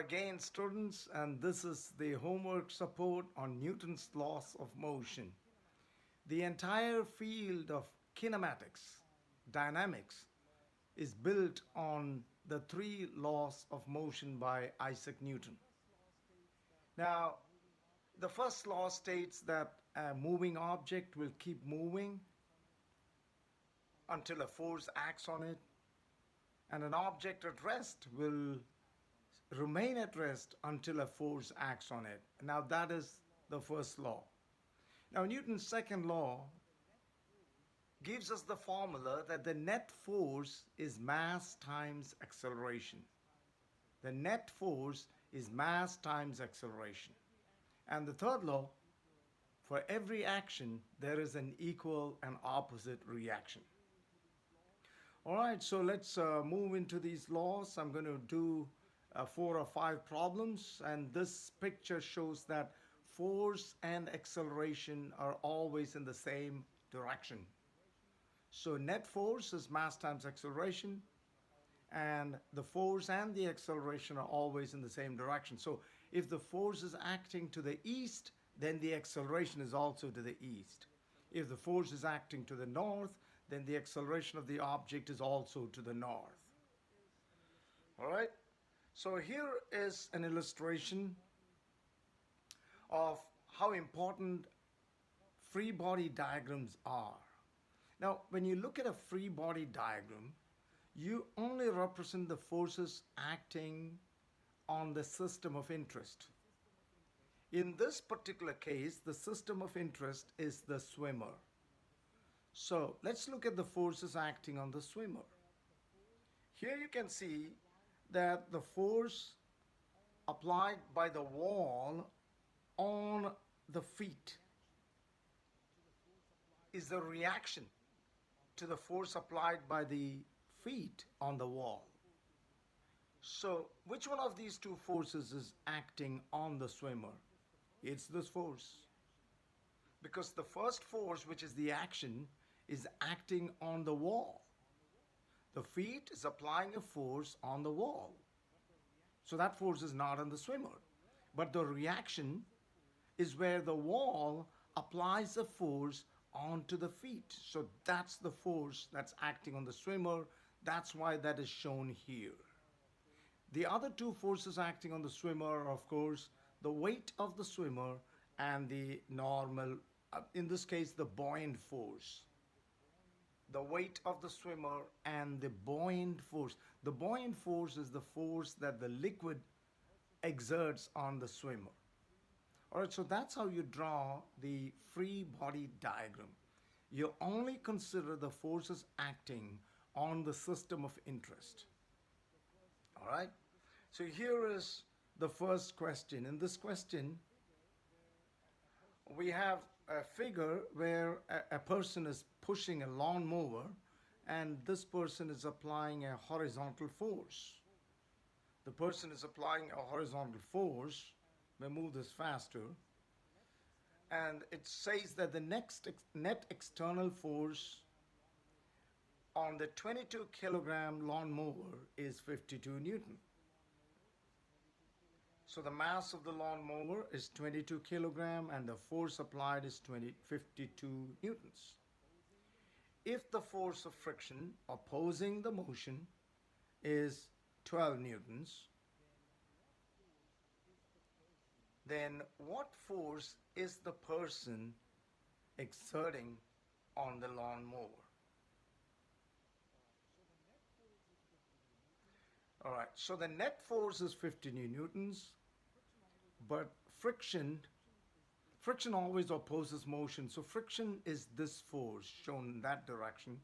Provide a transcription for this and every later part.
again, students, and this is the homework support on Newton's laws of motion. The entire field of kinematics, dynamics, is built on the three laws of motion by Isaac Newton. Now, the first law states that a moving object will keep moving until a force acts on it, and an object at rest will remain at rest until a force acts on it. Now, that is the first law. Now, Newton's second law gives us the formula that the net force is mass times acceleration. The net force is mass times acceleration. And the third law, for every action, there is an equal and opposite reaction. All right, so let's move into these laws. I'm going to do 4 or 5 problems, and this picture shows that force and acceleration are always in the same direction. So net force is mass times acceleration, and the force and the acceleration are always in the same direction. So if the force is acting to the east, then the acceleration is also to the east. If the force is acting to the north, then the acceleration of the object is also to the north. All right? So here is an illustration of how important free body diagrams are. Now, when you look at a free body diagram, you only represent the forces acting on the system of interest. In this particular case, the system of interest is the swimmer. So let's look at the forces acting on the swimmer. Here you can see that the force applied by the wall on the feet is the reaction to the force applied by the feet on the wall. So which one of these two forces is acting on the swimmer? It's this force. Because the first force, which is the action, is acting on the wall. The feet is applying a force on the wall. So that force is not on the swimmer. But the reaction is where the wall applies a force onto the feet. So that's the force that's acting on the swimmer. That's why that is shown here. The other two forces acting on the swimmer are, of course, the weight of the swimmer and the normal, in this case, the buoyant force. The weight of the swimmer and the buoyant force. The buoyant force is the force that the liquid exerts on the swimmer. All right, so that's how you draw the free body diagram. You only consider the forces acting on the system of interest. All right, so here is the first question. In this question, we have a figure where a person is pushing a lawnmower, and this person is applying a horizontal force. The person is applying a horizontal force. We'll move this faster. And it says that the net external force on the 22 kilogram lawnmower is 52 Newton. So the mass of the lawnmower is 22 kilogram and the force applied is 52 newtons. If the force of friction opposing the motion is 12 newtons, then what force is the person exerting on the lawnmower? All right, so the net force is 50 newtons, but friction always opposes motion. So friction is this force shown in that direction.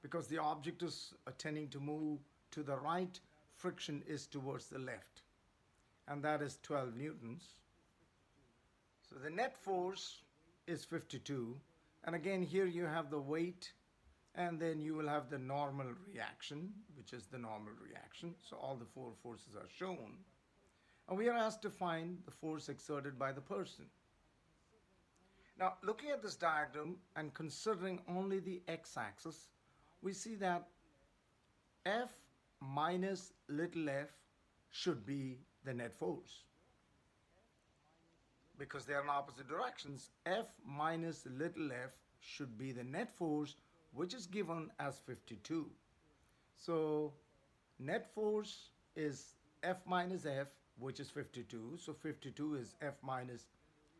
Because the object is tending to move to the right, friction is towards the left. And that is 12 newtons. So the net force is 52. And again, here you have the weight, and then you will have the normal reaction, which is the normal reaction. So all the 4 forces are shown. And we are asked to find the force exerted by the person. Now, looking at this diagram and considering only the x-axis, we see that F minus little f should be the net force. Because they are in opposite directions, F minus little f should be the net force, which is given as 52. So net force is F minus F, which is 52. So 52 is F minus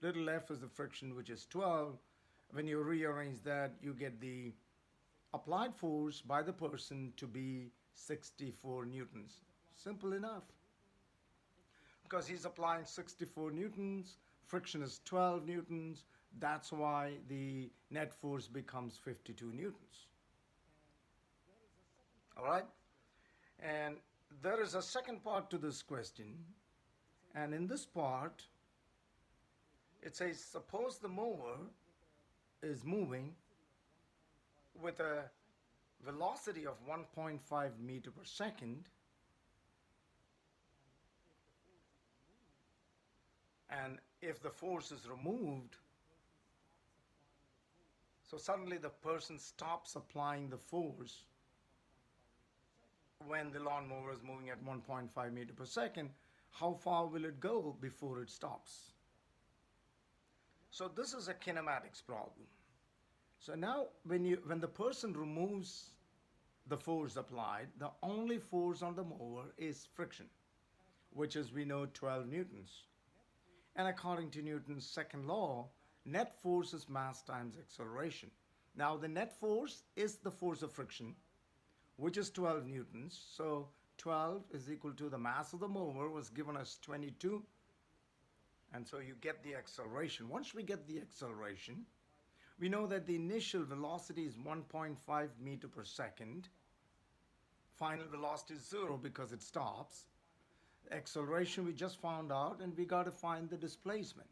little f is the friction, which is 12. When you rearrange that, you get the applied force by the person to be 64 newtons. Simple enough. Because he's applying 64 newtons, friction is 12 newtons, that's why the net force becomes 52 newtons. All right? And there is a second part to this question. And in this part, it says, suppose the mower is moving with a velocity of 1.5 meter per second, and if the force is removed, so suddenly the person stops applying the force when the lawnmower is moving at 1.5 meter per second, how far will it go before it stops? So this is a kinematics problem. So now when the person removes the force applied, the only force on the mower is friction, which is, we know, 12 newtons. And according to Newton's second law, net force is mass times acceleration. Now the net force is the force of friction, which is 12 newtons. So 12 is equal to the mass of the mower was given as 22. And so you get the acceleration. Once we get the acceleration, we know that the initial velocity is 1.5 meter per second. Final velocity is 0 because it stops. Acceleration we just found out, and we got to find the displacement.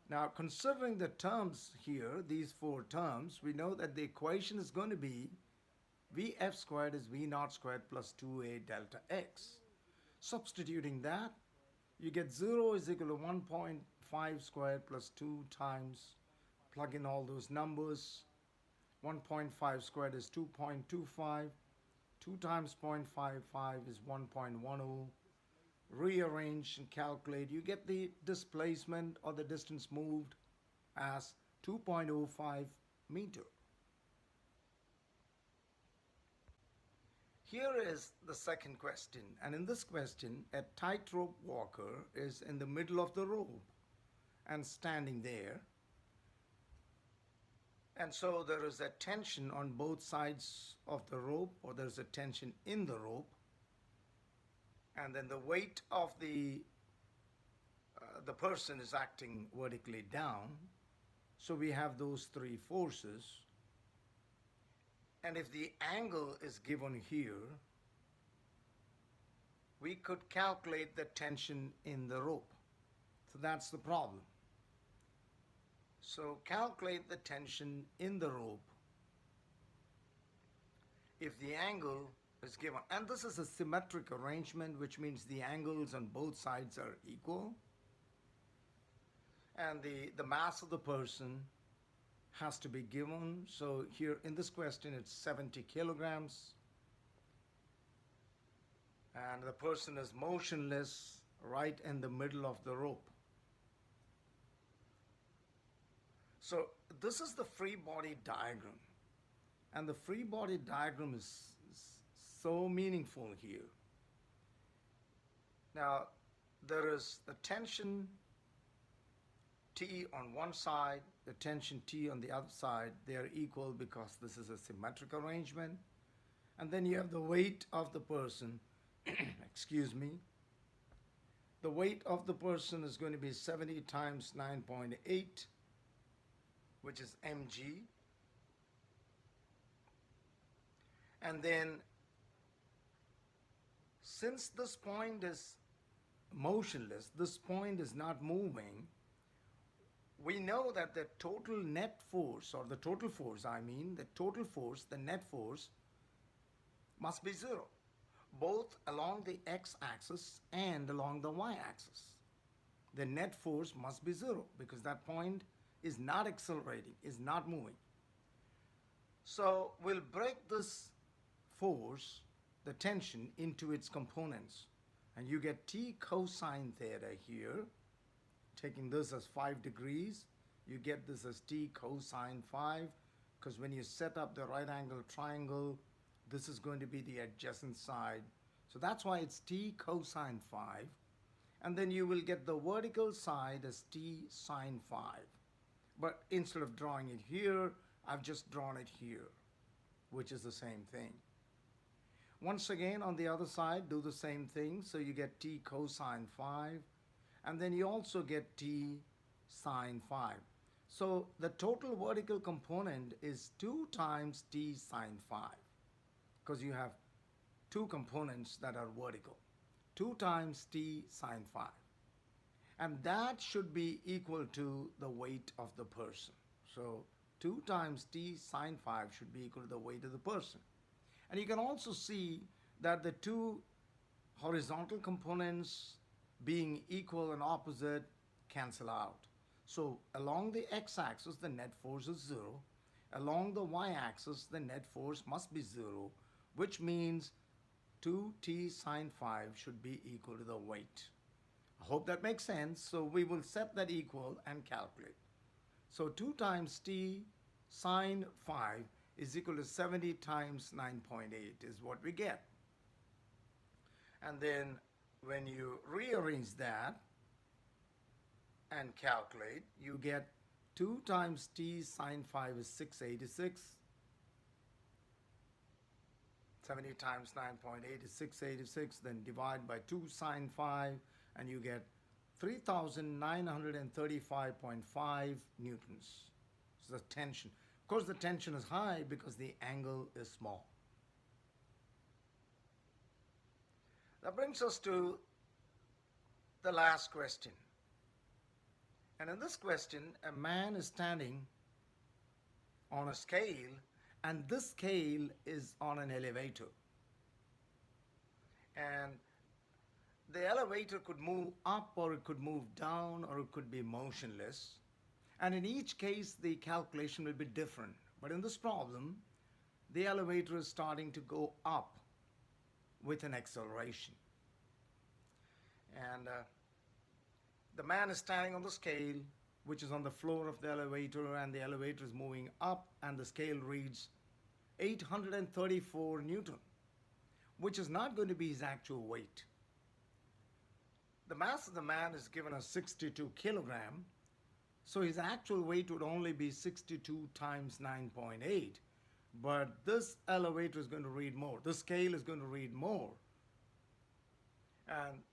Now, considering the terms here, these four terms, we know that the equation is going to be Vf squared is V naught squared plus 2a delta x. Substituting that, you get 0 is equal to 1.5 squared plus 2 times, plug in all those numbers. 1.5 squared is 2.25. 2 times 0.55 is 1.10. Rearrange and calculate. You get the displacement or the distance moved as 2.05 meter. Here is the second question, and in this question, a tightrope walker is in the middle of the rope and standing there. And so there is a tension on both sides of the rope, or there's a tension in the rope. And then the weight of the person is acting vertically down. So we have those three forces. And if the angle is given here, we could calculate the tension in the rope. So that's the problem. So calculate the tension in the rope if the angle is given. And this is a symmetric arrangement, which means the angles on both sides are equal. And the mass of the person has to be given. So here in this question, it's 70 kilograms. And the person is motionless right in the middle of the rope. So this is the free body diagram. And the free body diagram is so meaningful here. Now, there is the tension T on one side, the tension T on the other side. They are equal because this is a symmetric arrangement. And then you have the weight of the person. Excuse me. The weight of the person is going to be 70 times 9.8, which is mg. And then, since this point is motionless, this point is not moving, we know that the total net force, or the total force, the total force, the net force, must be 0, both along the x-axis and along the y-axis. The net force must be 0 because that point is not accelerating, is not moving. So we'll break this force, the tension, into its components. And you get t cosine theta here. Taking this as 5 degrees, you get this as t cosine 5, because when you set up the right angle triangle, this is going to be the adjacent side. So that's why it's t cosine 5. And then you will get the vertical side as t sine 5. But instead of drawing it here, I've just drawn it here, which is the same thing. Once again, on the other side, do the same thing. So you get t cosine 5, and then you also get t sine 5. So the total vertical component is 2 times t sine 5, because you have two components that are vertical. 2 times t sine 5. And that should be equal to the weight of the person. So 2 times t sine 5 should be equal to the weight of the person. And you can also see that the two horizontal components being equal and opposite cancel out. So along the x-axis, the net force is 0. Along the y-axis, the net force must be 0, which means 2t sine 5 should be equal to the weight. I hope that makes sense. So we will set that equal and calculate. So 2 times t sine 5 is equal to 70 times 9.8 is what we get. And then when you rearrange that and calculate, you get 2 times t sine 5 is 686. 70 times 9.8 is 686. Then divide by 2 sine 5, and you get 3,935.5 newtons. So the tension. Of course, the tension is high because the angle is small. That brings us to the last question. And in this question, a man is standing on a scale, and this scale is on an elevator. And the elevator could move up, or it could move down, or it could be motionless. And in each case, the calculation will be different. But in this problem, the elevator is starting to go up with an acceleration. And the man is standing on the scale, which is on the floor of the elevator, and the elevator is moving up, and the scale reads 834 Newton, which is not going to be his actual weight. The mass of the man is given as 62 kilogram, so his actual weight would only be 62 times 9.8. But this elevator is going to read more. The scale is going to read more. And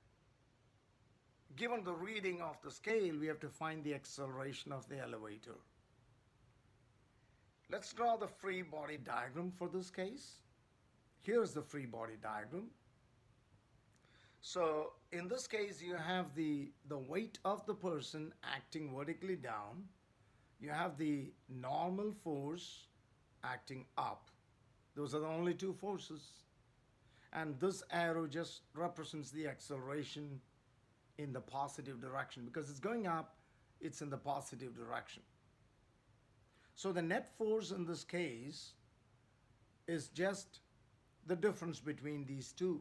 given the reading of the scale, we have to find the acceleration of the elevator. Let's draw the free body diagram for this case. Here's the free body diagram. So in this case, you have the weight of the person acting vertically down. You have the normal force acting up. Those are the only two forces. And this arrow just represents the acceleration in the positive direction. Because it's going up, it's in the positive direction. So the net force in this case is just the difference between these two.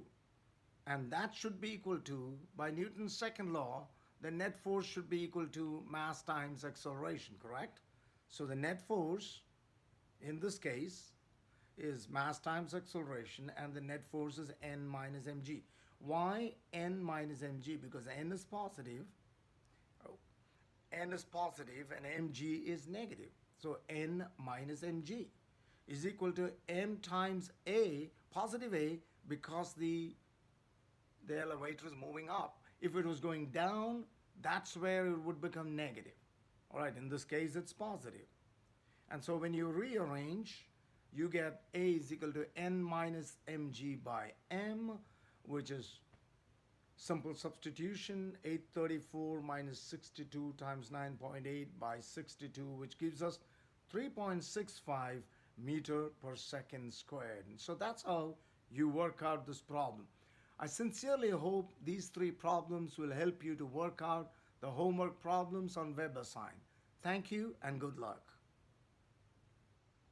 And that should be equal to, by Newton's second law, the net force should be equal to mass times acceleration, correct? So the net force in this case is mass times acceleration, and the net force is n minus mg. Why n minus mg? Because n is positive. N is positive and mg is negative. So n minus mg is equal to m times a, positive a, because the elevator is moving up. If it was going down, that's where it would become negative. All right, in this case, it's positive. And so when you rearrange, you get a is equal to n minus mg by m, which is simple substitution, 834 minus 62 times 9.8 by 62, which gives us 3.65 meter per second squared. And so that's how you work out this problem. I sincerely hope these three problems will help you to work out the homework problems on WebAssign. Thank you and good luck.